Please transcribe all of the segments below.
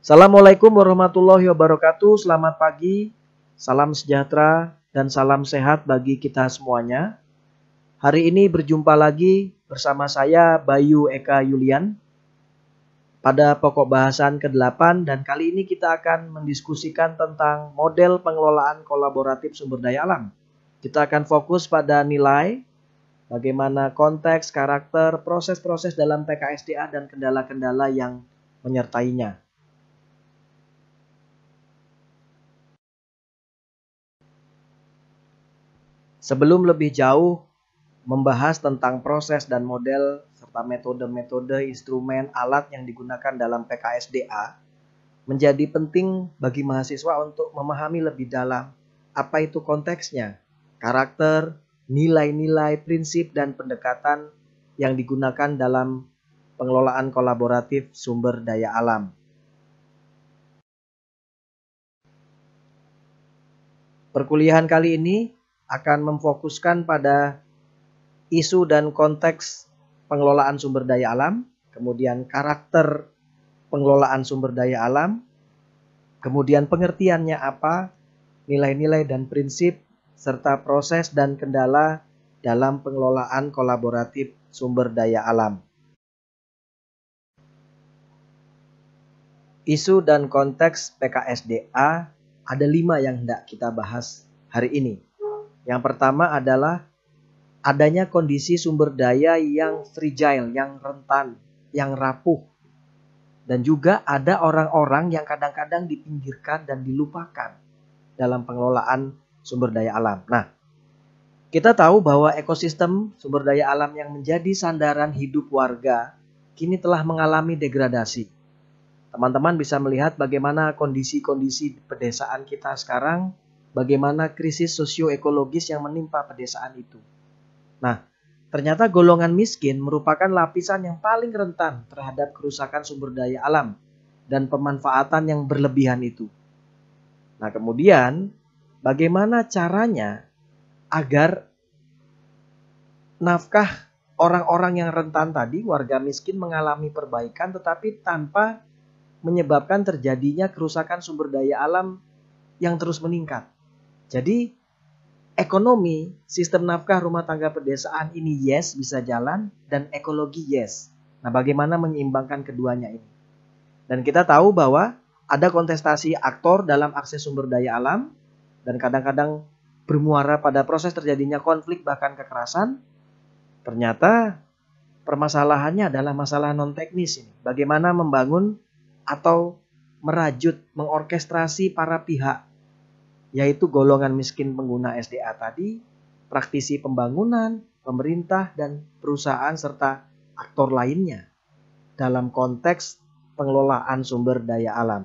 Assalamualaikum warahmatullahi wabarakatuh. Selamat pagi, salam sejahtera, dan salam sehat bagi kita semuanya. Hari ini berjumpa lagi bersama saya Bayu Eka Yulian pada pokok bahasan ke-8, dan kali ini kita akan mendiskusikan tentang model pengelolaan kolaboratif sumber daya alam. Kita akan fokus pada nilai, bagaimana konteks, karakter, proses-proses dalam PKSDA dan kendala-kendala yang menyertainya. Sebelum lebih jauh membahas tentang proses dan model serta metode-metode, instrumen, alat yang digunakan dalam PKSDA, menjadi penting bagi mahasiswa untuk memahami lebih dalam apa itu konteksnya, karakter, nilai-nilai, prinsip, dan pendekatan yang digunakan dalam pengelolaan kolaboratif sumber daya alam. Perkuliahan kali ini akan memfokuskan pada isu dan konteks pengelolaan sumber daya alam, kemudian karakter pengelolaan sumber daya alam, kemudian pengertiannya apa, nilai-nilai dan prinsip, serta proses dan kendala dalam pengelolaan kolaboratif sumber daya alam. Isu dan konteks PKSDA ada 5 yang hendak kita bahas hari ini. Yang pertama adalah adanya kondisi sumber daya yang fragile, yang rentan, yang rapuh. Dan juga ada orang-orang yang kadang-kadang dipinggirkan dan dilupakan dalam pengelolaan sumber daya alam. Nah, kita tahu bahwa ekosistem sumber daya alam yang menjadi sandaran hidup warga kini telah mengalami degradasi. Teman-teman bisa melihat bagaimana kondisi-kondisi pedesaan kita sekarang, bagaimana krisis sosioekologis yang menimpa pedesaan itu. Nah, ternyata golongan miskin merupakan lapisan yang paling rentan terhadap kerusakan sumber daya alam dan pemanfaatan yang berlebihan itu. Nah, kemudian bagaimana caranya agar nafkah orang-orang yang rentan tadi, warga miskin, mengalami perbaikan tetapi tanpa menyebabkan terjadinya kerusakan sumber daya alam yang terus meningkat. Jadi ekonomi, sistem nafkah rumah tangga pedesaan ini yes bisa jalan, dan ekologi yes. Nah, bagaimana menyeimbangkan keduanya ini? Dan kita tahu bahwa ada kontestasi aktor dalam akses sumber daya alam dan kadang-kadang bermuara pada proses terjadinya konflik bahkan kekerasan. Ternyata permasalahannya adalah masalah non teknis ini. Bagaimana membangun atau merajut, mengorkestrasi para pihak, yaitu golongan miskin pengguna SDA tadi, praktisi pembangunan, pemerintah, dan perusahaan, serta aktor lainnya dalam konteks pengelolaan sumber daya alam.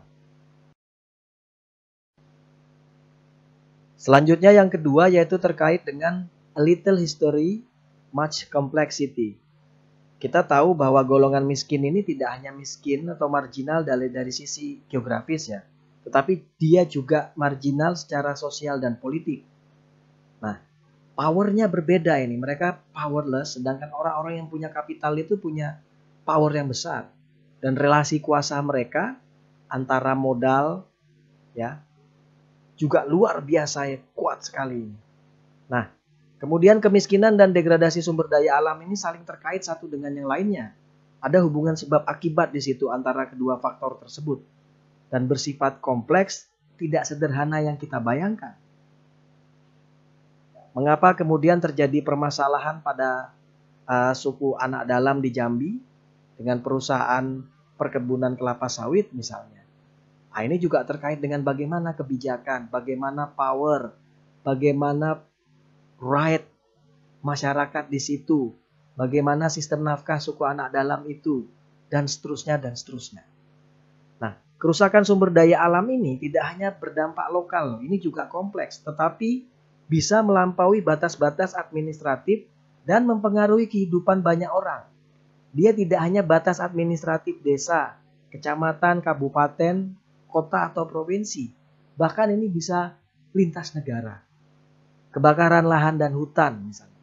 Selanjutnya yang kedua yaitu terkait dengan a little history, much complexity. Kita tahu bahwa golongan miskin ini tidak hanya miskin atau marginal dari sisi geografis ya, tetapi dia juga marginal secara sosial dan politik. Nah, powernya berbeda ini. Mereka powerless, sedangkan orang-orang yang punya kapital itu punya power yang besar. Dan relasi kuasa mereka antara modal ya juga luar biasa ya, kuat sekali. Nah, kemudian kemiskinan dan degradasi sumber daya alam ini saling terkait satu dengan yang lainnya. Ada hubungan sebab akibat di situ antara kedua faktor tersebut. Dan bersifat kompleks, tidak sederhana yang kita bayangkan. Mengapa kemudian terjadi permasalahan pada suku anak dalam di Jambi dengan perusahaan perkebunan kelapa sawit misalnya. Nah, ini juga terkait dengan bagaimana kebijakan, bagaimana power, bagaimana right masyarakat di situ, bagaimana sistem nafkah suku anak dalam itu, dan seterusnya dan seterusnya. Nah, kerusakan sumber daya alam ini tidak hanya berdampak lokal, ini juga kompleks, tetapi bisa melampaui batas-batas administratif dan mempengaruhi kehidupan banyak orang. Dia tidak hanya batas administratif desa, kecamatan, kabupaten, kota atau provinsi. Bahkan ini bisa lintas negara. Kebakaran lahan dan hutan misalnya.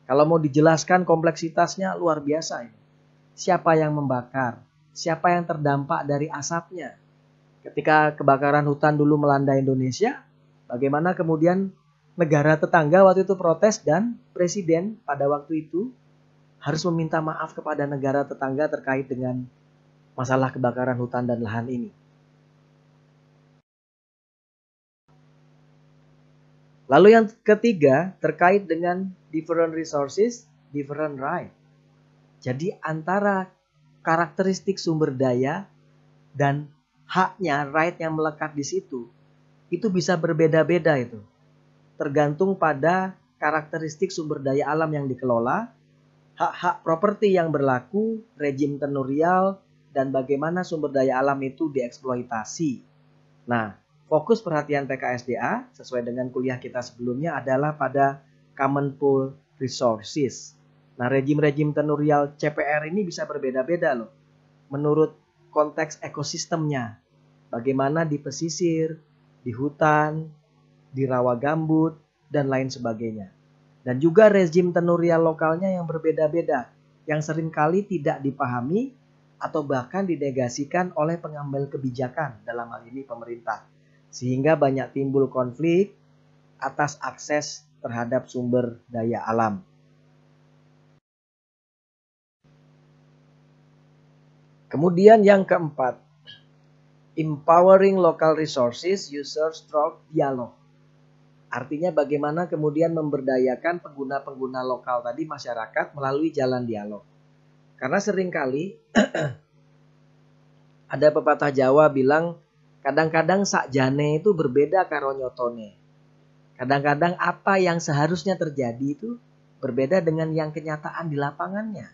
Kalau mau dijelaskan kompleksitasnya luar biasa ini. Siapa yang membakar? Siapa yang terdampak dari asapnya? Ketika kebakaran hutan dulu melanda Indonesia, bagaimana kemudian negara tetangga waktu itu protes dan presiden pada waktu itu harus meminta maaf kepada negara tetangga terkait dengan masalah kebakaran hutan dan lahan ini. Lalu yang ketiga terkait dengan different resources, different right. Jadi antara karakteristik sumber daya dan haknya, right yang melekat di situ, itu bisa berbeda-beda itu. Tergantung pada karakteristik sumber daya alam yang dikelola, hak-hak properti yang berlaku, rejim tenurial, dan bagaimana sumber daya alam itu dieksploitasi. Nah, fokus perhatian PKSDA sesuai dengan kuliah kita sebelumnya adalah pada Common Pool Resources. Nah, rejim-rejim tenurial CPR ini bisa berbeda-beda loh. Menurut konteks ekosistemnya. Bagaimana di pesisir, di hutan, di rawa gambut, dan lain sebagainya. Dan juga rejim tenurial lokalnya yang berbeda-beda. Yang seringkali tidak dipahami atau bahkan dinegasikan oleh pengambil kebijakan dalam hal ini pemerintah. Sehingga banyak timbul konflik atas akses terhadap sumber daya alam. Kemudian yang keempat, empowering local resources users through dialog. Artinya bagaimana kemudian memberdayakan pengguna-pengguna lokal tadi masyarakat melalui jalan dialog. Karena seringkali ada pepatah Jawa bilang kadang-kadang sakjane itu berbeda karo nyotone. Kadang-kadang apa yang seharusnya terjadi itu berbeda dengan yang kenyataan di lapangannya.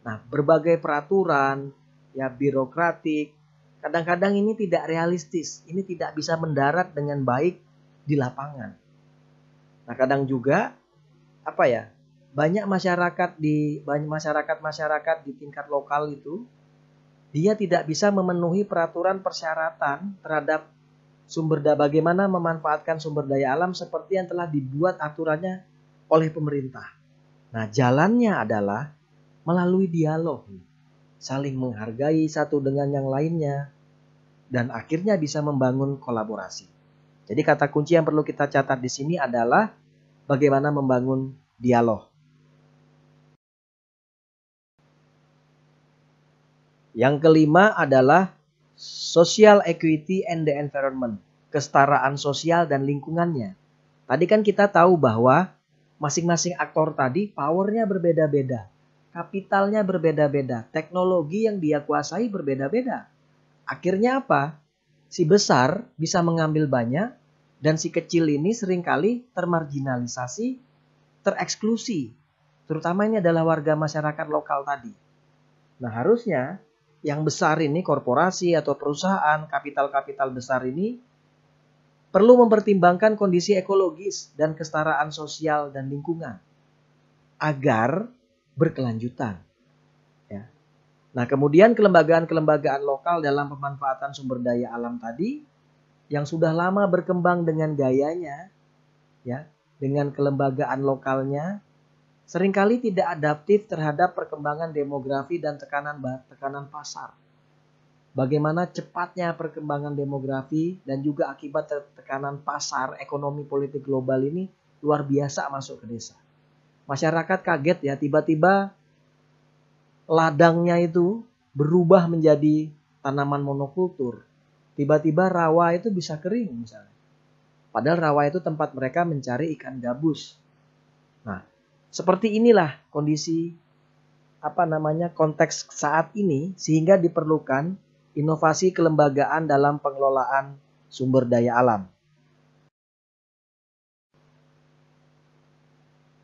Nah, berbagai peraturan, ya birokratik, kadang-kadang ini tidak realistis. Ini tidak bisa mendarat dengan baik di lapangan. Nah, kadang juga banyak masyarakat di tingkat lokal itu dia tidak bisa memenuhi peraturan persyaratan terhadap bagaimana memanfaatkan sumber daya alam seperti yang telah dibuat aturannya oleh pemerintah. Nah, jalannya adalah melalui dialog, saling menghargai satu dengan yang lainnya, dan akhirnya bisa membangun kolaborasi. Jadi kata kunci yang perlu kita catat di sini adalah bagaimana membangun dialog. Yang kelima adalah social equity and the environment, kesetaraan sosial dan lingkungannya. Tadi kan kita tahu bahwa masing-masing aktor tadi powernya berbeda-beda, kapitalnya berbeda-beda, teknologi yang dia kuasai berbeda-beda. Akhirnya apa? Si besar bisa mengambil banyak dan si kecil ini seringkali termarginalisasi, tereksklusi. Terutama ini adalah warga masyarakat lokal tadi. Nah, harusnya yang besar ini, korporasi atau perusahaan, kapital-kapital besar ini perlu mempertimbangkan kondisi ekologis dan kesetaraan sosial dan lingkungan agar berkelanjutan. Ya. Nah, kemudian kelembagaan-kelembagaan lokal dalam pemanfaatan sumber daya alam tadi yang sudah lama berkembang dengan gayanya, ya, dengan kelembagaan lokalnya, seringkali tidak adaptif terhadap perkembangan demografi dan tekanan pasar. Bagaimana cepatnya perkembangan demografi dan juga akibat tekanan pasar ekonomi politik global ini luar biasa masuk ke desa. Masyarakat kaget ya, tiba-tiba ladangnya itu berubah menjadi tanaman monokultur. Tiba-tiba rawa itu bisa kering misalnya. Padahal rawa itu tempat mereka mencari ikan gabus. Nah, seperti inilah kondisi konteks saat ini sehingga diperlukan inovasi kelembagaan dalam pengelolaan sumber daya alam.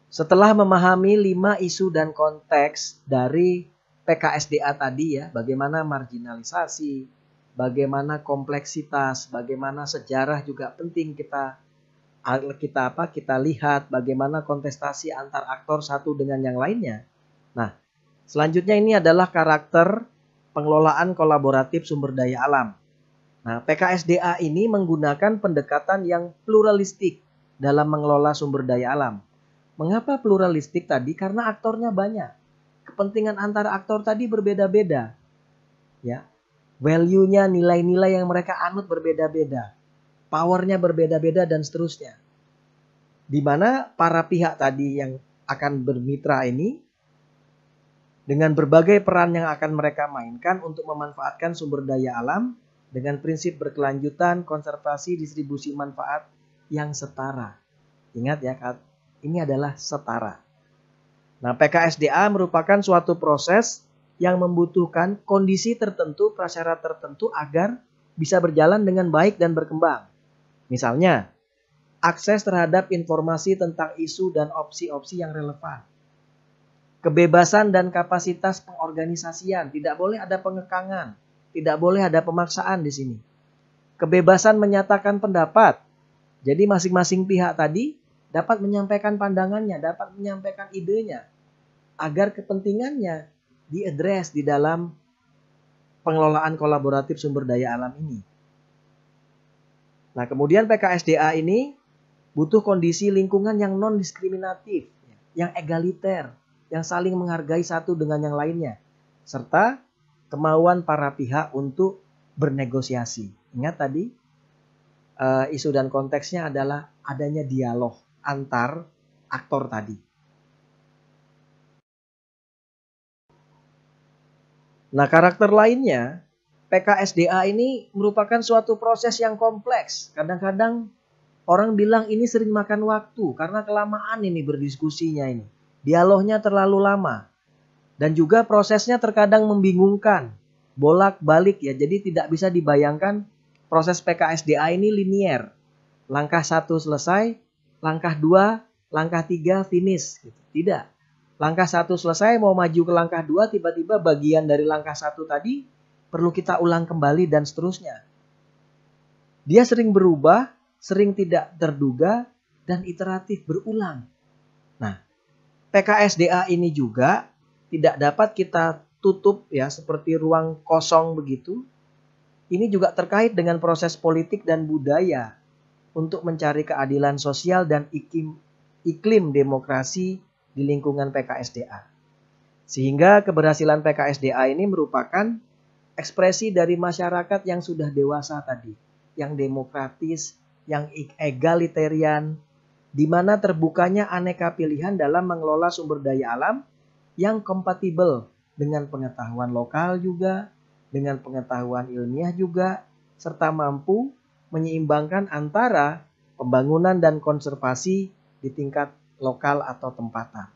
Setelah memahami 5 isu dan konteks dari PKSDA tadi ya, bagaimana marginalisasi, bagaimana kompleksitas, bagaimana sejarah juga penting kita lihat, bagaimana kontestasi antar aktor satu dengan yang lainnya. Nah, selanjutnya ini adalah karakter pengelolaan kolaboratif sumber daya alam. Nah, PKSDA ini menggunakan pendekatan yang pluralistik dalam mengelola sumber daya alam. Mengapa pluralistik tadi? Karena aktornya banyak. Kepentingan antara aktor tadi berbeda-beda. Ya. Value-nya, nilai-nilai yang mereka anut berbeda-beda. Power-nya berbeda-beda dan seterusnya. Di mana para pihak tadi yang akan bermitra ini dengan berbagai peran yang akan mereka mainkan untuk memanfaatkan sumber daya alam dengan prinsip berkelanjutan, konservasi, distribusi manfaat yang setara. Ingat ya, ini adalah setara. Nah, PKSDA merupakan suatu proses yang membutuhkan kondisi tertentu, prasyarat tertentu agar bisa berjalan dengan baik dan berkembang. Misalnya, akses terhadap informasi tentang isu dan opsi-opsi yang relevan. Kebebasan dan kapasitas pengorganisasian, tidak boleh ada pengekangan, tidak boleh ada pemaksaan di sini. Kebebasan menyatakan pendapat. Jadi masing-masing pihak tadi dapat menyampaikan pandangannya, dapat menyampaikan idenya agar kepentingannya diadres di dalam pengelolaan kolaboratif sumber daya alam ini. Nah, kemudian PKSDA ini butuh kondisi lingkungan yang non-diskriminatif, yang egaliter, yang saling menghargai satu dengan yang lainnya, serta kemauan para pihak untuk bernegosiasi. Ingat tadi, isu dan konteksnya adalah adanya dialog antar aktor tadi. Nah, karakter lainnya, PKSDA ini merupakan suatu proses yang kompleks. Kadang-kadang orang bilang ini sering makan waktu karena kelamaan ini berdiskusinya ini. Dialognya terlalu lama. Dan juga prosesnya terkadang membingungkan. Bolak-balik ya, jadi tidak bisa dibayangkan proses PKSDA ini linier. Langkah 1 selesai, langkah 2, langkah 3 finish. Tidak. Langkah 1 selesai, mau maju ke langkah 2, tiba-tiba bagian dari langkah 1 tadi perlu kita ulang kembali dan seterusnya. Dia sering berubah, sering tidak terduga, dan iteratif berulang. Nah, PKSDA ini juga tidak dapat kita tutup ya seperti ruang kosong begitu. Ini juga terkait dengan proses politik dan budaya untuk mencari keadilan sosial dan iklim demokrasi di lingkungan PKSDA. Sehingga keberhasilan PKSDA ini merupakan ekspresi dari masyarakat yang sudah dewasa tadi, yang demokratis, yang egalitarian, di mana terbukanya aneka pilihan dalam mengelola sumber daya alam yang kompatibel dengan pengetahuan lokal juga, dengan pengetahuan ilmiah juga, serta mampu menyeimbangkan antara pembangunan dan konservasi di tingkat lokal atau tempatan.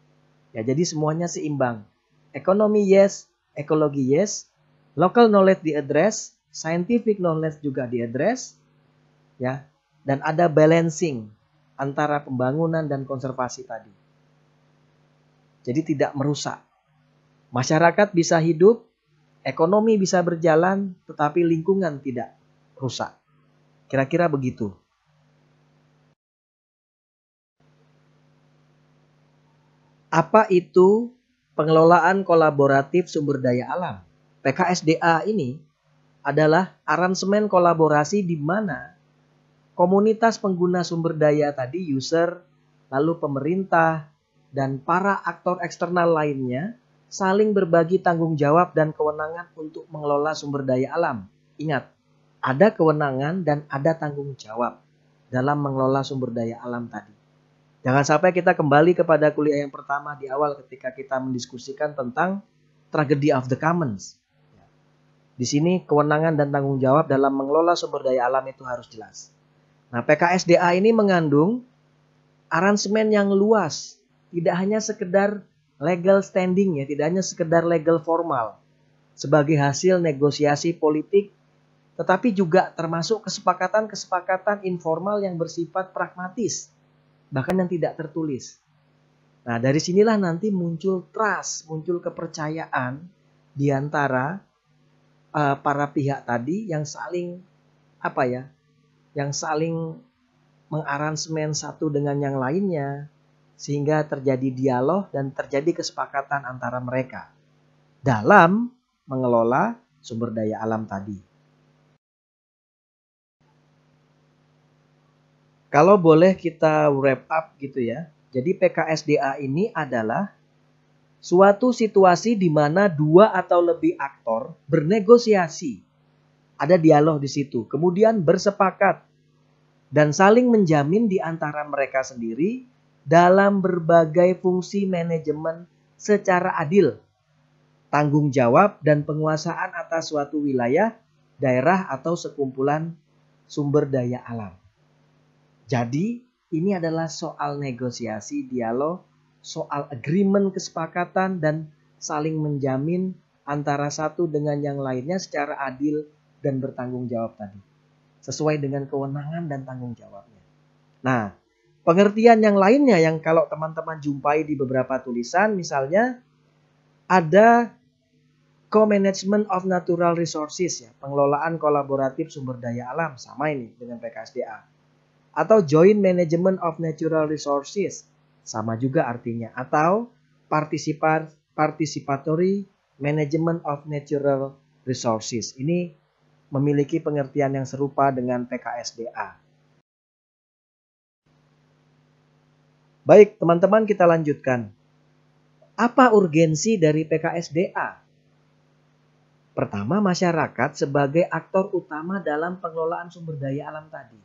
Ya, jadi semuanya seimbang. Ekonomi yes, ekologi yes, local knowledge diaddress, scientific knowledge juga diaddress, ya, dan ada balancing antara pembangunan dan konservasi tadi. Jadi tidak merusak. Masyarakat bisa hidup, ekonomi bisa berjalan, tetapi lingkungan tidak rusak. Kira-kira begitu. Apa itu pengelolaan kolaboratif sumber daya alam? PKSDA ini adalah aransemen kolaborasi di mana komunitas pengguna sumber daya tadi, user, lalu pemerintah, dan para aktor eksternal lainnya saling berbagi tanggung jawab dan kewenangan untuk mengelola sumber daya alam. Ingat, ada kewenangan dan ada tanggung jawab dalam mengelola sumber daya alam tadi. Jangan sampai kita kembali kepada kuliah yang pertama di awal ketika kita mendiskusikan tentang tragedy of the commons. Di sini kewenangan dan tanggung jawab dalam mengelola sumber daya alam itu harus jelas. Nah, PKSDA ini mengandung aransemen yang luas, tidak hanya sekedar legal standing ya, tidak hanya sekedar legal formal sebagai hasil negosiasi politik, tetapi juga termasuk kesepakatan-kesepakatan informal yang bersifat pragmatis, bahkan yang tidak tertulis. Nah, dari sinilah nanti muncul trust, muncul kepercayaan di antara para pihak tadi yang saling yang saling mengaransemen satu dengan yang lainnya, sehingga terjadi dialog dan terjadi kesepakatan antara mereka dalam mengelola sumber daya alam tadi. Kalau boleh kita wrap up gitu ya, jadi PKSDA ini adalah suatu situasi di mana dua atau lebih aktor bernegosiasi Ada dialog di situ. Kemudian bersepakat dan saling menjamin di antara mereka sendiri dalam berbagai fungsi manajemen secara adil, tanggung jawab dan penguasaan atas suatu wilayah, daerah atau sekumpulan sumber daya alam. Jadi ini adalah soal negosiasi, dialog, soal agreement, kesepakatan dan saling menjamin antara satu dengan yang lainnya secara adil dan bertanggung jawab tadi. Sesuai dengan kewenangan dan tanggung jawabnya. Nah, pengertian yang lainnya yang kalau teman-teman jumpai di beberapa tulisan, misalnya ada Co-Management of Natural Resources, ya, pengelolaan kolaboratif sumber daya alam, sama ini dengan PKSDA. Atau Joint Management of Natural Resources, sama juga artinya. Atau Participatory Management of Natural Resources. Ini memiliki pengertian yang serupa dengan PKSDA. Baik, teman-teman, kita lanjutkan. Apa urgensi dari PKSDA? Pertama, masyarakat sebagai aktor utama dalam pengelolaan sumber daya alam tadi.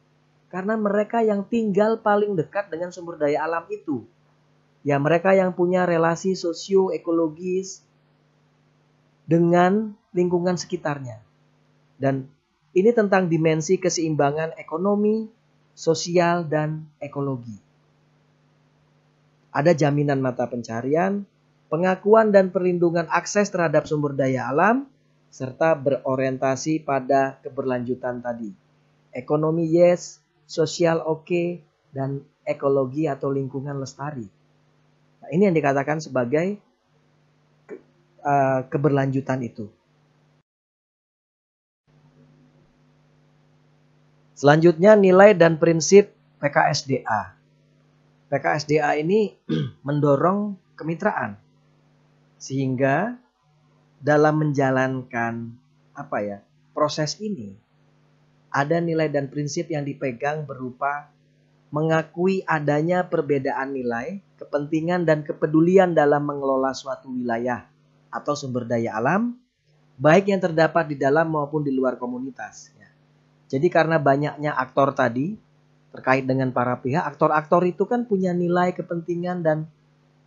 Karena mereka yang tinggal paling dekat dengan sumber daya alam itu. Ya, mereka yang punya relasi sosio-ekologis dengan lingkungan sekitarnya. Dan ini tentang dimensi keseimbangan ekonomi, sosial, dan ekologi. Ada jaminan mata pencarian, pengakuan dan perlindungan akses terhadap sumber daya alam, serta berorientasi pada keberlanjutan tadi. Ekonomi yes, sosial oke, dan ekologi atau lingkungan lestari. Nah, ini yang dikatakan sebagai keberlanjutan itu. Selanjutnya nilai dan prinsip PKSDA. PKSDA ini mendorong kemitraan. Sehingga dalam menjalankan proses ini ada nilai dan prinsip yang dipegang berupa mengakui adanya perbedaan nilai, kepentingan dan kepedulian dalam mengelola suatu wilayah atau sumber daya alam, baik yang terdapat di dalam maupun di luar komunitas. Jadi karena banyaknya aktor tadi terkait dengan para pihak, aktor-aktor itu kan punya nilai, kepentingan, dan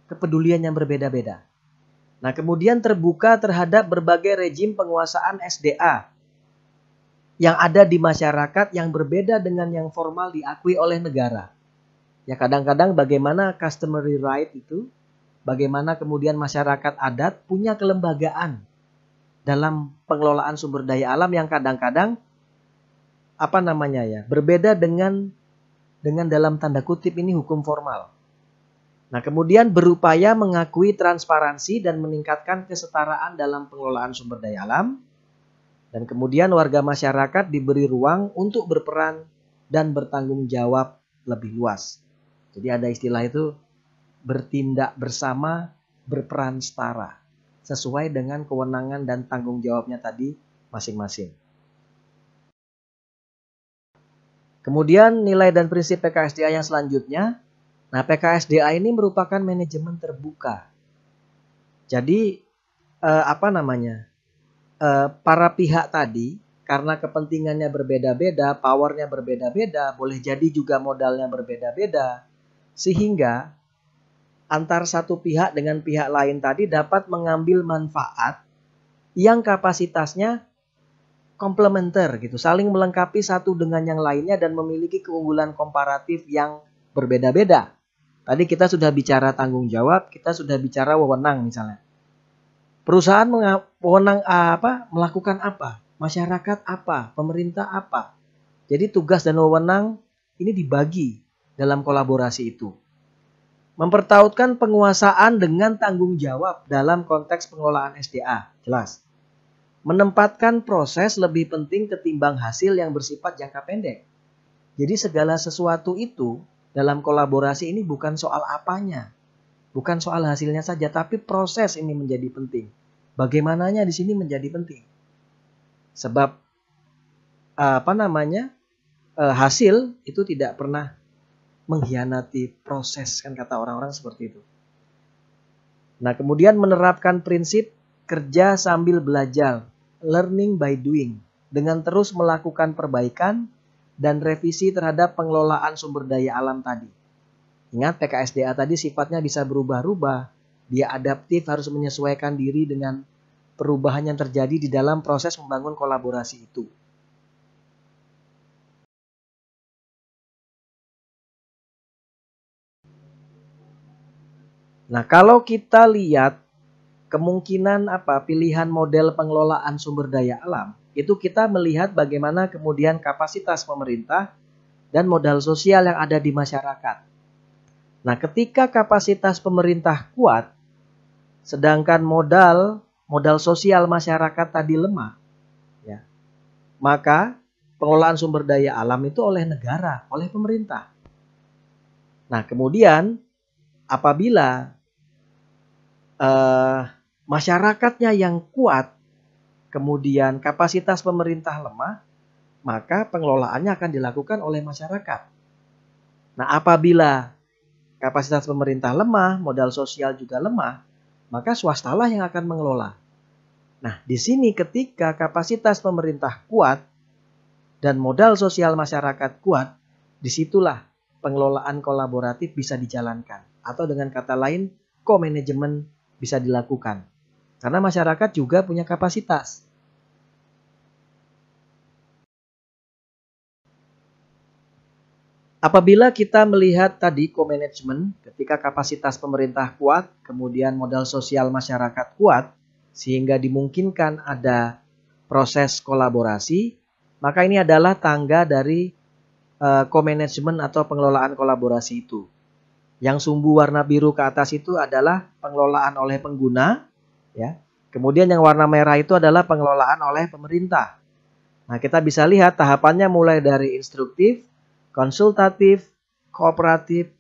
kepedulian yang berbeda-beda. Nah, kemudian terbuka terhadap berbagai rejim penguasaan SDA yang ada di masyarakat yang berbeda dengan yang formal diakui oleh negara. Ya, kadang-kadang bagaimana customary right itu, bagaimana kemudian masyarakat adat punya kelembagaan dalam pengelolaan sumber daya alam yang kadang-kadang berbeda dengan dalam tanda kutip ini hukum formal. Nah, kemudian berupaya mengakui transparansi dan meningkatkan kesetaraan dalam pengelolaan sumber daya alam. Dan kemudian warga masyarakat diberi ruang untuk berperan dan bertanggung jawab lebih luas. Jadi ada istilah itu bertindak bersama, berperan setara. Sesuai dengan kewenangan dan tanggung jawabnya tadi masing-masing. Kemudian nilai dan prinsip PKSDA yang selanjutnya. Nah, PKSDA ini merupakan manajemen terbuka. Jadi para pihak tadi karena kepentingannya berbeda-beda, powernya berbeda-beda, boleh jadi juga modalnya berbeda-beda, sehingga antar satu pihak dengan pihak lain tadi dapat mengambil manfaat yang kapasitasnya komplementer gitu, saling melengkapi satu dengan yang lainnya dan memiliki keunggulan komparatif yang berbeda-beda. Tadi kita sudah bicara tanggung jawab, kita sudah bicara wewenang misalnya. Perusahaan wewenang melakukan apa? Masyarakat apa? Pemerintah apa? Jadi tugas dan wewenang ini dibagi dalam kolaborasi itu. Mempertautkan penguasaan dengan tanggung jawab dalam konteks pengelolaan SDA, jelas. Menempatkan proses lebih penting ketimbang hasil yang bersifat jangka pendek. Jadi segala sesuatu itu dalam kolaborasi ini bukan soal apanya, bukan soal hasilnya saja, tapi proses ini menjadi penting. Bagaimananya di sini menjadi penting. Sebab hasil itu tidak pernah mengkhianati proses, kan kata orang-orang seperti itu. Nah, kemudian menerapkan prinsip kerja sambil belajar, learning by doing. dengan terus melakukan perbaikan dan revisi terhadap pengelolaan sumber daya alam tadi. Ingat, PKSDA tadi sifatnya bisa berubah-ubah. Dia adaptif, harus menyesuaikan diri dengan perubahan yang terjadi di dalam proses membangun kolaborasi itu. Nah, kalau kita lihat kemungkinan pilihan model pengelolaan sumber daya alam, itu kita melihat bagaimana kemudian kapasitas pemerintah dan modal sosial yang ada di masyarakat. Nah, ketika kapasitas pemerintah kuat, sedangkan modal sosial masyarakat tadi lemah, ya, maka pengelolaan sumber daya alam itu oleh negara, oleh pemerintah. Nah, kemudian apabila masyarakatnya yang kuat, kemudian kapasitas pemerintah lemah, maka pengelolaannya akan dilakukan oleh masyarakat. Nah, apabila kapasitas pemerintah lemah, modal sosial juga lemah, maka swastalah yang akan mengelola. Nah, di sini ketika kapasitas pemerintah kuat dan modal sosial masyarakat kuat, disitulah pengelolaan kolaboratif bisa dijalankan. Atau dengan kata lain, co-management bisa dilakukan. Karena masyarakat juga punya kapasitas. Apabila kita melihat tadi co-management, ketika kapasitas pemerintah kuat, kemudian modal sosial masyarakat kuat, sehingga dimungkinkan ada proses kolaborasi, maka ini adalah tangga dari co-management atau pengelolaan kolaborasi itu. Yang sumbu warna biru ke atas itu adalah pengelolaan oleh pengguna, ya. Kemudian yang warna merah itu adalah pengelolaan oleh pemerintah. Nah, kita bisa lihat tahapannya mulai dari instruktif, konsultatif, kooperatif,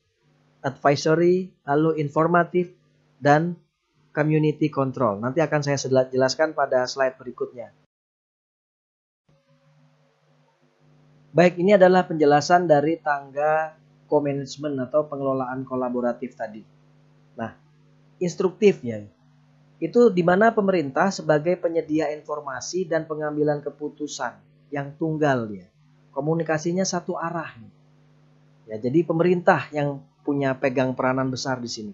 advisory, lalu informatif, dan community control. Nanti akan saya jelaskan pada slide berikutnya. Baik, ini adalah penjelasan dari tangga co-management atau pengelolaan kolaboratif tadi. Nah, instruktif ya. Itu di mana pemerintah sebagai penyedia informasi dan pengambilan keputusan yang tunggal ya. Komunikasinya satu arah. Ya, jadi pemerintah yang punya pegang peranan besar di sini.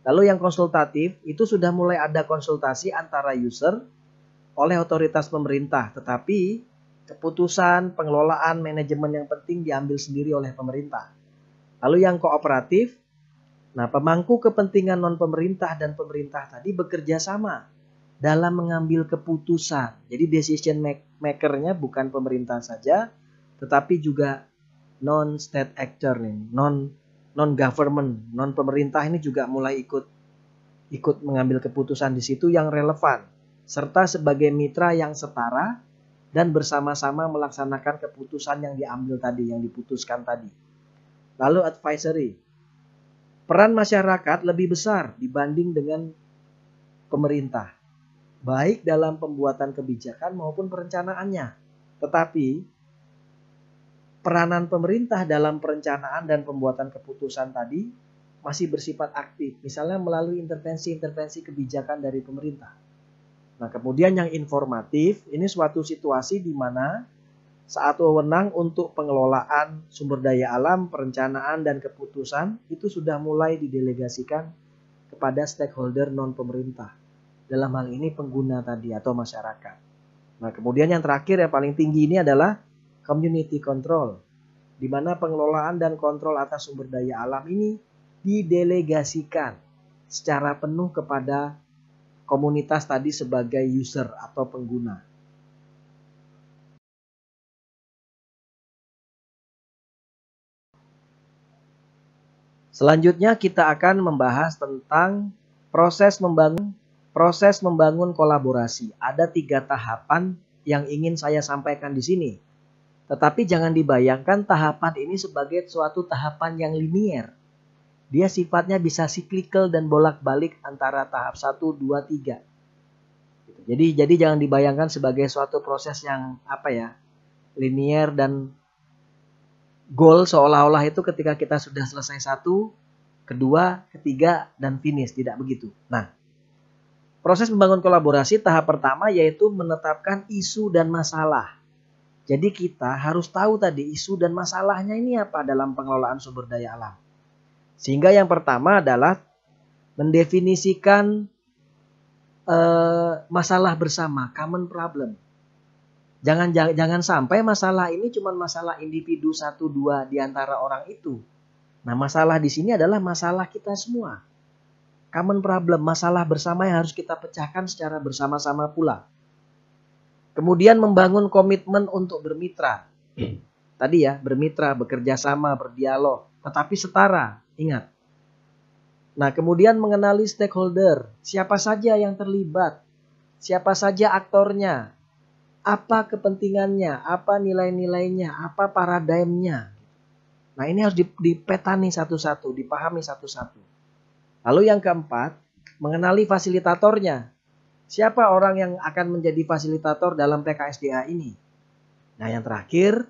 Lalu yang konsultatif itu sudah mulai ada konsultasi antara user oleh otoritas pemerintah, tetapi keputusan, pengelolaan, manajemen yang penting diambil sendiri oleh pemerintah. Lalu yang kooperatif, nah pemangku kepentingan non-pemerintah dan pemerintah tadi bekerja sama dalam mengambil keputusan. Jadi decision maker-nya bukan pemerintah saja, tetapi juga non-state actor nih, non-government, non-pemerintah ini juga mulai ikut mengambil keputusan di situ yang relevan, serta sebagai mitra yang setara dan bersama-sama melaksanakan keputusan yang diambil tadi, yang diputuskan tadi. Lalu advisory, peran masyarakat lebih besar dibanding dengan pemerintah, baik dalam pembuatan kebijakan maupun perencanaannya. Tetapi peranan pemerintah dalam perencanaan dan pembuatan keputusan tadi masih bersifat aktif, misalnya melalui intervensi-intervensi kebijakan dari pemerintah. Nah, kemudian yang informatif, ini suatu situasi di mana saat wewenang untuk pengelolaan sumber daya alam, perencanaan, dan keputusan itu sudah mulai didelegasikan kepada stakeholder non-pemerintah. Dalam hal ini pengguna tadi atau masyarakat. Nah, kemudian yang terakhir yang paling tinggi ini adalah community control, di mana pengelolaan dan kontrol atas sumber daya alam ini didelegasikan secara penuh kepada komunitas tadi sebagai user atau pengguna. Selanjutnya kita akan membahas tentang proses membangun kolaborasi. Ada 3 tahapan yang ingin saya sampaikan di sini. Tetapi jangan dibayangkan tahapan ini sebagai suatu tahapan yang linier. Dia sifatnya bisa cyclical dan bolak-balik antara tahap 1, 2, 3. Jadi jangan dibayangkan sebagai suatu proses yang linier dan goal seolah-olah itu ketika kita sudah selesai 1, 2, 3 dan finish. Tidak begitu. Nah, proses membangun kolaborasi tahap pertama yaitu menetapkan isu dan masalah. Jadi kita harus tahu tadi isu dan masalahnya ini apa dalam pengelolaan sumber daya alam. Sehingga yang pertama adalah mendefinisikan masalah bersama, common problem. Jangan sampai masalah ini cuma masalah individu 1-2 di antara orang itu. Nah, masalah di sini adalah masalah kita semua. Common problem, masalah bersama yang harus kita pecahkan secara bersama-sama pula. Kemudian membangun komitmen untuk bermitra. Tadi ya, bermitra, bekerja sama, berdialog, tetapi setara, ingat. Nah, kemudian mengenali stakeholder, siapa saja yang terlibat, siapa saja aktornya, apa kepentingannya, apa nilai-nilainya, apa paradigmnya. Nah, ini harus dipetani satu-satu, dipahami satu-satu. Lalu yang keempat, mengenali fasilitatornya. Siapa orang yang akan menjadi fasilitator dalam PKSDA ini? Nah, yang terakhir,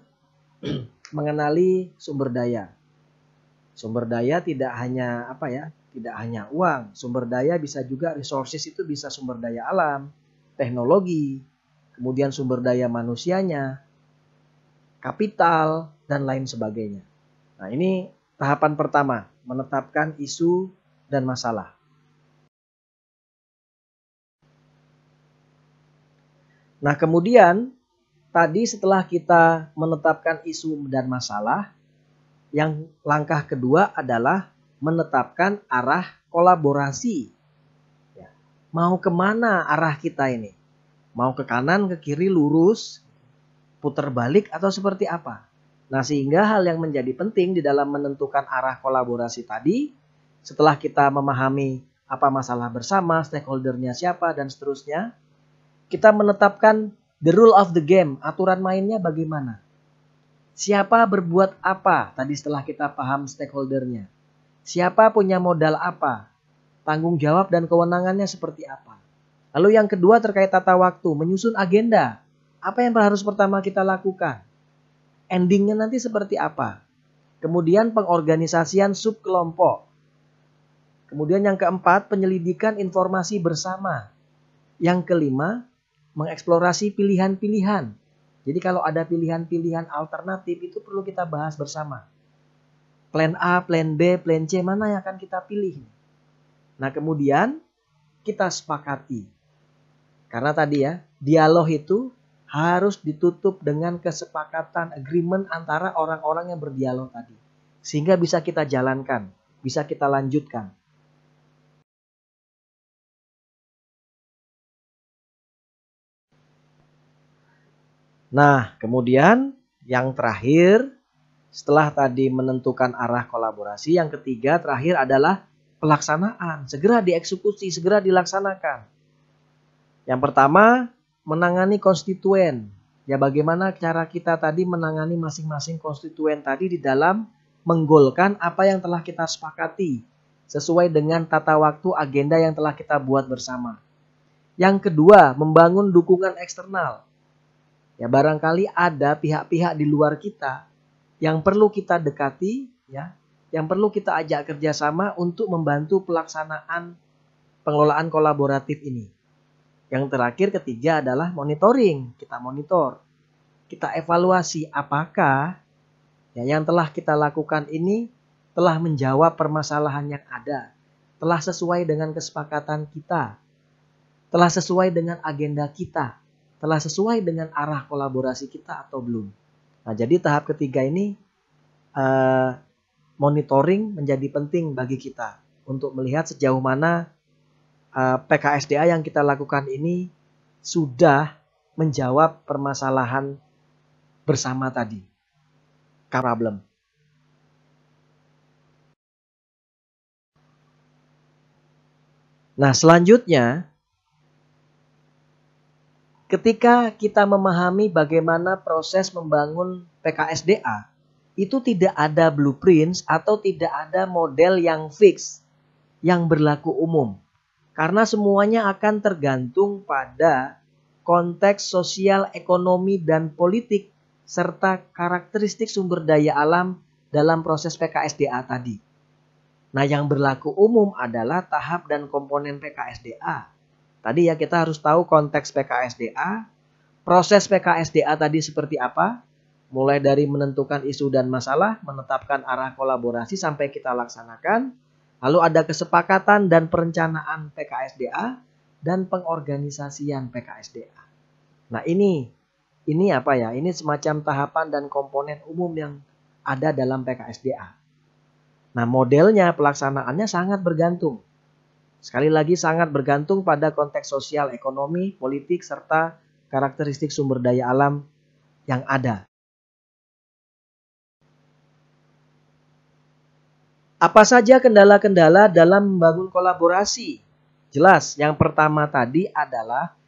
mengenali sumber daya. Sumber daya tidak hanya tidak hanya uang. Sumber daya bisa juga resources, itu bisa sumber daya alam, teknologi, kemudian sumber daya manusianya, kapital, dan lain sebagainya. Nah, ini tahapan pertama, menetapkan isu dan masalah. Nah, kemudian tadi setelah kita menetapkan isu dan masalah, yang langkah kedua adalah menetapkan arah kolaborasi. Ya. Mau kemana arah kita ini? Mau ke kanan, ke kiri, lurus, putar balik, atau seperti apa? Nah, sehingga hal yang menjadi penting di dalam menentukan arah kolaborasi tadi, setelah kita memahami apa masalah bersama, stakeholdernya siapa, dan seterusnya, kita menetapkan the rule of the game, aturan mainnya bagaimana. Siapa berbuat apa, tadi setelah kita paham stakeholdernya. Siapa punya modal apa, tanggung jawab dan kewenangannya seperti apa. Lalu yang kedua terkait tata waktu, menyusun agenda. Apa yang harus pertama kita lakukan? Endingnya nanti seperti apa? Kemudian pengorganisasian subkelompok. Kemudian yang keempat, penyelidikan informasi bersama. Yang kelima, mengeksplorasi pilihan-pilihan. Jadi kalau ada pilihan-pilihan alternatif itu perlu kita bahas bersama. Plan A, plan B, plan C, mana yang akan kita pilih? Nah, kemudian kita sepakati. Karena tadi ya, dialog itu harus ditutup dengan kesepakatan, agreement antara orang-orang yang berdialog tadi. Sehingga bisa kita jalankan, bisa kita lanjutkan. Nah, kemudian yang terakhir, setelah tadi menentukan arah kolaborasi, yang ketiga terakhir adalah pelaksanaan. Segera dieksekusi, segera dilaksanakan. Yang pertama, menangani konstituen. Ya, bagaimana cara kita tadi menangani masing-masing konstituen tadi di dalam menggolkan apa yang telah kita sepakati sesuai dengan tata waktu agenda yang telah kita buat bersama. Yang kedua, membangun dukungan eksternal. Ya, barangkali ada pihak-pihak di luar kita yang perlu kita dekati, ya, yang perlu kita ajak kerjasama untuk membantu pelaksanaan pengelolaan kolaboratif ini. Yang terakhir, ketiga adalah monitoring. Kita monitor, kita evaluasi apakah ya, yang telah kita lakukan ini telah menjawab permasalahan yang ada, telah sesuai dengan kesepakatan kita, telah sesuai dengan agenda kita, telah sesuai dengan arah kolaborasi kita atau belum. Nah, jadi tahap ketiga ini monitoring menjadi penting bagi kita untuk melihat sejauh mana PKSDA yang kita lakukan ini sudah menjawab permasalahan bersama tadi. Problem. Nah, selanjutnya, ketika kita memahami bagaimana proses membangun PKSDA, itu tidak ada blueprints atau tidak ada model yang fix, yang berlaku umum. Karena semuanya akan tergantung pada konteks sosial, ekonomi, dan politik, serta karakteristik sumber daya alam dalam proses PKSDA tadi. Nah, yang berlaku umum adalah tahap dan komponen PKSDA. Tadi ya, kita harus tahu konteks PKSDA, Proses PKSDA tadi seperti apa? Mulai dari menentukan isu dan masalah, menetapkan arah kolaborasi sampai kita laksanakan. Lalu ada kesepakatan dan perencanaan PKSDA dan pengorganisasian PKSDA. Nah ini apa ya? Ini semacam tahapan dan komponen umum yang ada dalam PKSDA. Nah modelnya pelaksanaannya sangat bergantung. Sekali lagi sangat bergantung pada konteks sosial, ekonomi, politik, serta karakteristik sumber daya alam yang ada. Apa saja kendala-kendala dalam membangun kolaborasi? Jelas, yang pertama tadi adalah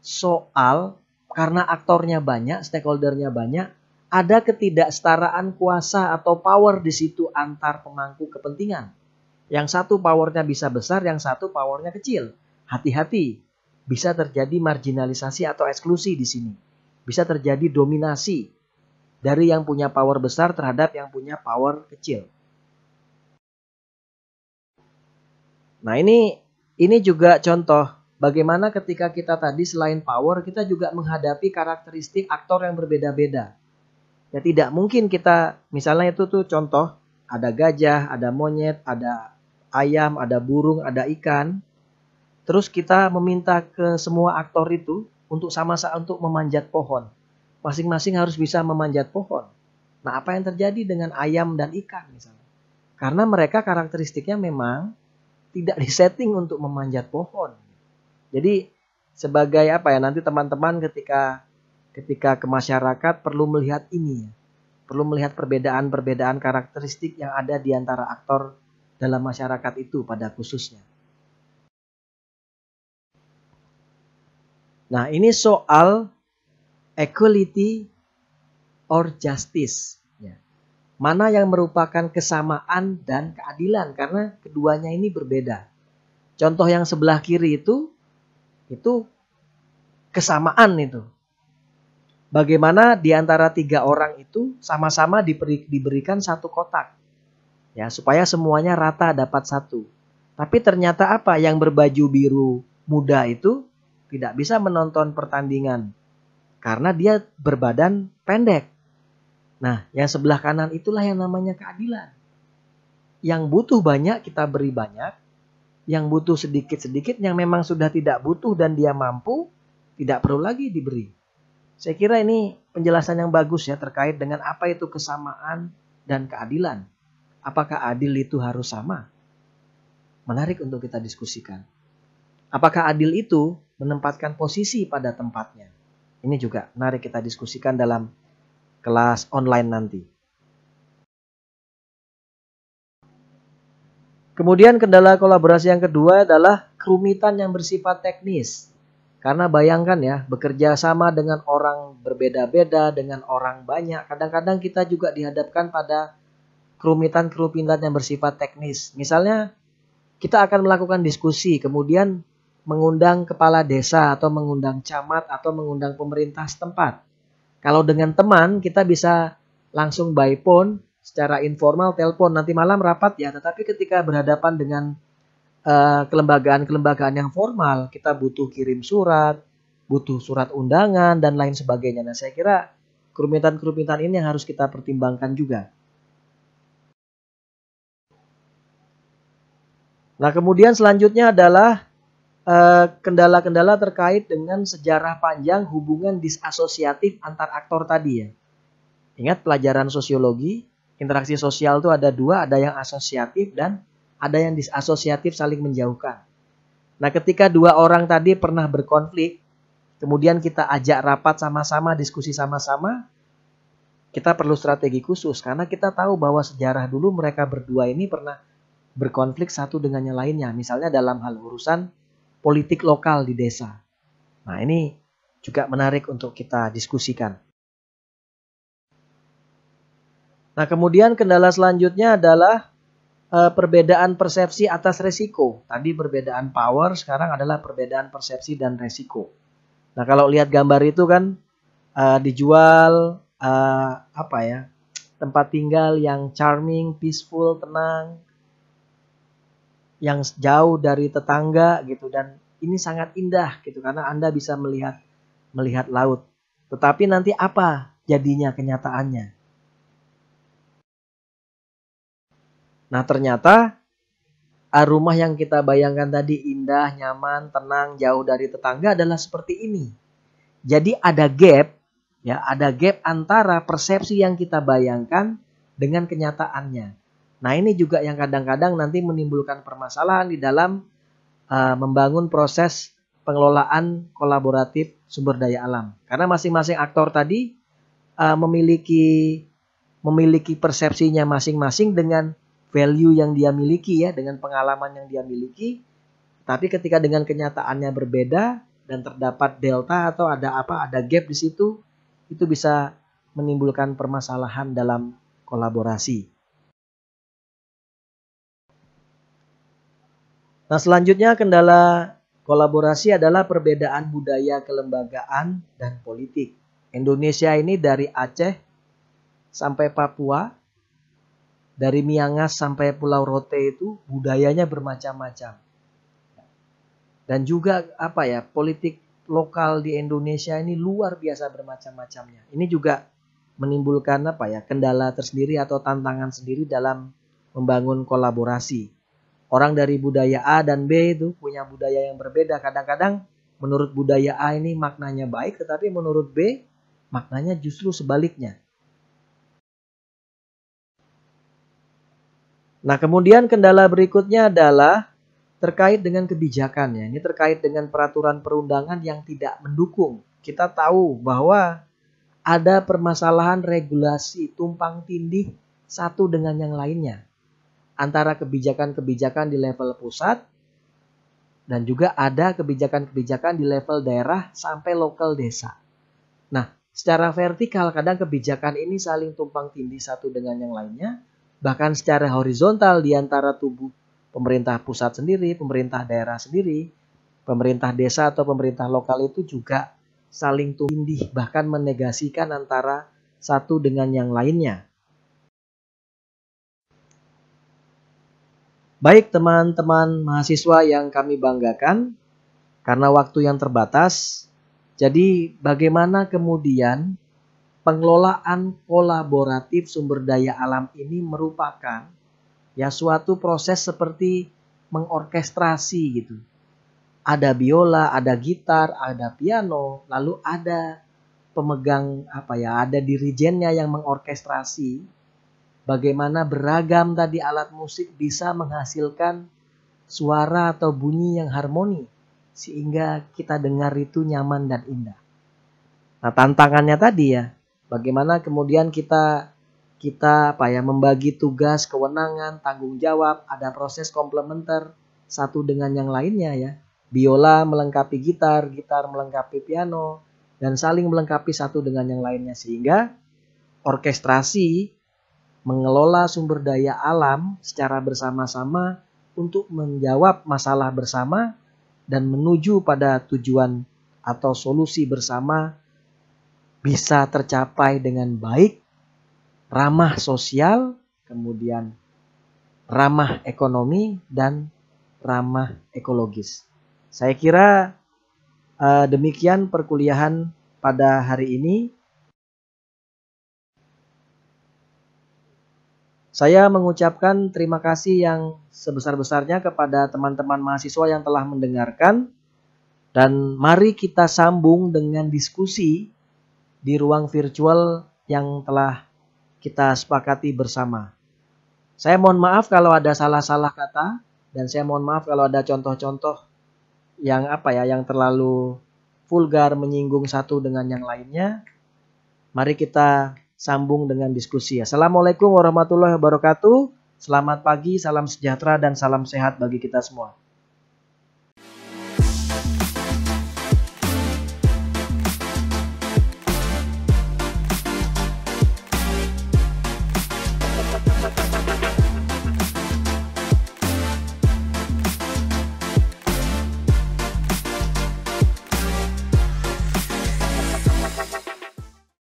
soal karena aktornya banyak, stakeholdernya banyak, ada ketidaksetaraan kuasa atau power di situ antar pemangku kepentingan. Yang satu powernya bisa besar, yang satu powernya kecil. Hati-hati, bisa terjadi marginalisasi atau eksklusi di sini. Bisa terjadi dominasi dari yang punya power besar terhadap yang punya power kecil. Nah ini juga contoh bagaimana ketika kita tadi selain power kita juga menghadapi karakteristik aktor yang berbeda-beda. Ya tidak mungkin kita misalnya itu tuh contoh ada gajah, ada monyet, ada ayam, ada burung, ada ikan. Terus kita meminta ke semua aktor itu untuk sama-sama untuk memanjat pohon. Masing-masing harus bisa memanjat pohon. Nah apa yang terjadi dengan ayam dan ikan misalnya? Karena mereka karakteristiknya memang tidak disetting untuk memanjat pohon. Jadi sebagai apa ya nanti teman-teman ketika ke masyarakat perlu melihat ini ya. Perlu melihat perbedaan-perbedaan karakteristik yang ada di antara aktor dalam masyarakat itu pada khususnya. Nah, ini soal equality or justice. Mana yang merupakan kesamaan dan keadilan karena keduanya ini berbeda. Contoh yang sebelah kiri itu kesamaan itu. Bagaimana di antara 3 orang itu sama-sama diberikan satu kotak. Ya, supaya semuanya rata dapat satu. Tapi ternyata apa? Yang berbaju biru muda itu tidak bisa menonton pertandingan karena dia berbadan pendek. Nah, yang sebelah kanan itulah yang namanya keadilan. Yang butuh banyak kita beri banyak, yang butuh sedikit-sedikit, yang memang sudah tidak butuh dan dia mampu, tidak perlu lagi diberi. Saya kira ini penjelasan yang bagus ya terkait dengan apa itu kesamaan dan keadilan. Apakah adil itu harus sama? Menarik untuk kita diskusikan. Apakah adil itu menempatkan posisi pada tempatnya? Ini juga menarik kita diskusikan dalam kelas online nanti. Kemudian kendala kolaborasi yang kedua adalah kerumitan yang bersifat teknis. Karena bayangkan ya, bekerja sama dengan orang berbeda-beda, dengan orang banyak. Kadang-kadang kita juga dihadapkan pada kerumitan-kerumitan yang bersifat teknis. Misalnya, kita akan melakukan diskusi, kemudian mengundang kepala desa atau mengundang camat atau mengundang pemerintah setempat. Kalau dengan teman, kita bisa langsung by phone, secara informal, telepon, nanti malam rapat ya. Tetapi ketika berhadapan dengan kelembagaan-kelembagaan yang formal, kita butuh kirim surat, butuh surat undangan, dan lain sebagainya. Nah, saya kira kerumitan-kerumitan ini yang harus kita pertimbangkan juga. Nah, kemudian selanjutnya adalah kendala-kendala terkait dengan sejarah panjang hubungan disasosiatif antar aktor tadi ya. Ingat pelajaran sosiologi, interaksi sosial itu ada 2, ada yang asosiatif dan ada yang disasosiatif saling menjauhkan. Nah ketika 2 orang tadi pernah berkonflik, kemudian kita ajak rapat sama-sama, diskusi sama-sama, kita perlu strategi khusus. Karena kita tahu bahwa sejarah dulu mereka berdua ini pernah berkonflik satu dengan yang lainnya. Misalnya dalam hal urusan politik lokal di desa. Nah ini juga menarik untuk kita diskusikan. Nah kemudian kendala selanjutnya adalah perbedaan persepsi atas resiko. Tadi perbedaan power, sekarang adalah perbedaan persepsi dan resiko. Nah kalau lihat gambar itu kan dijual tempat tinggal yang charming, peaceful, tenang, yang jauh dari tetangga gitu, dan ini sangat indah gitu karena Anda bisa melihat melihat laut. Tetapi nanti apa jadinya kenyataannya? Nah, ternyata rumah yang kita bayangkan tadi indah, nyaman, tenang, jauh dari tetangga adalah seperti ini. Jadi ada gap, ya, ada gap antara persepsi yang kita bayangkan dengan kenyataannya. Nah, ini juga yang kadang-kadang nanti menimbulkan permasalahan di dalam membangun proses pengelolaan kolaboratif sumber daya alam. Karena masing-masing aktor tadi memiliki persepsinya masing-masing dengan value yang dia miliki, ya, dengan pengalaman yang dia miliki. Tapi ketika dengan kenyataannya berbeda dan terdapat delta atau ada gap di situ, itu bisa menimbulkan permasalahan dalam kolaborasi. Nah, selanjutnya kendala kolaborasi adalah perbedaan budaya kelembagaan dan politik. Indonesia ini dari Aceh sampai Papua, dari Miangas sampai Pulau Rote itu budayanya bermacam-macam. Dan juga politik lokal di Indonesia ini luar biasa bermacam-macamnya. Ini juga menimbulkan kendala tersendiri atau tantangan sendiri dalam membangun kolaborasi. Orang dari budaya A dan B itu punya budaya yang berbeda. Kadang-kadang menurut budaya A ini maknanya baik, tetapi menurut B maknanya justru sebaliknya. Nah, kemudian kendala berikutnya adalah terkait dengan kebijakannya. Ini terkait dengan peraturan perundangan yang tidak mendukung. Kita tahu bahwa ada permasalahan regulasi tumpang tindih satu dengan yang lainnya. Antara kebijakan-kebijakan di level pusat dan juga ada kebijakan-kebijakan di level daerah sampai lokal desa. Nah, secara vertikal kadang kebijakan ini saling tumpang tindih satu dengan yang lainnya. Bahkan secara horizontal di antara tubuh pemerintah pusat sendiri, pemerintah daerah sendiri, pemerintah desa atau pemerintah lokal itu juga saling tumpang tindih, bahkan menegasikan antara satu dengan yang lainnya. Baik teman-teman mahasiswa yang kami banggakan, karena waktu yang terbatas, jadi bagaimana kemudian pengelolaan kolaboratif sumber daya alam ini merupakan suatu proses seperti mengorkestrasi gitu. Ada biola, ada gitar, ada piano, lalu ada pemegang ada dirijennya yang mengorkestrasi. Bagaimana beragam tadi alat musik bisa menghasilkan suara atau bunyi yang harmoni sehingga kita dengar itu nyaman dan indah. Nah, tantangannya tadi bagaimana kemudian kita membagi tugas, kewenangan, tanggung jawab, ada proses komplementer satu dengan yang lainnya ya. Biola melengkapi gitar, gitar melengkapi piano, dan saling melengkapi satu dengan yang lainnya sehingga orkestrasi mengelola sumber daya alam secara bersama-sama untuk menjawab masalah bersama dan menuju pada tujuan atau solusi bersama bisa tercapai dengan baik, ramah sosial, kemudian ramah ekonomi, dan ramah ekologis. Saya kira demikian perkuliahan pada hari ini. Saya mengucapkan terima kasih yang sebesar-besarnya kepada teman-teman mahasiswa yang telah mendengarkan. Dan mari kita sambung dengan diskusi di ruang virtual yang telah kita sepakati bersama. Saya mohon maaf kalau ada salah-salah kata. Dan saya mohon maaf kalau ada contoh-contoh yang yang terlalu vulgar menyinggung satu dengan yang lainnya. Mari kita sambung dengan diskusi. Assalamualaikum warahmatullahi wabarakatuh. Selamat pagi, salam sejahtera dan salam sehat bagi kita semua.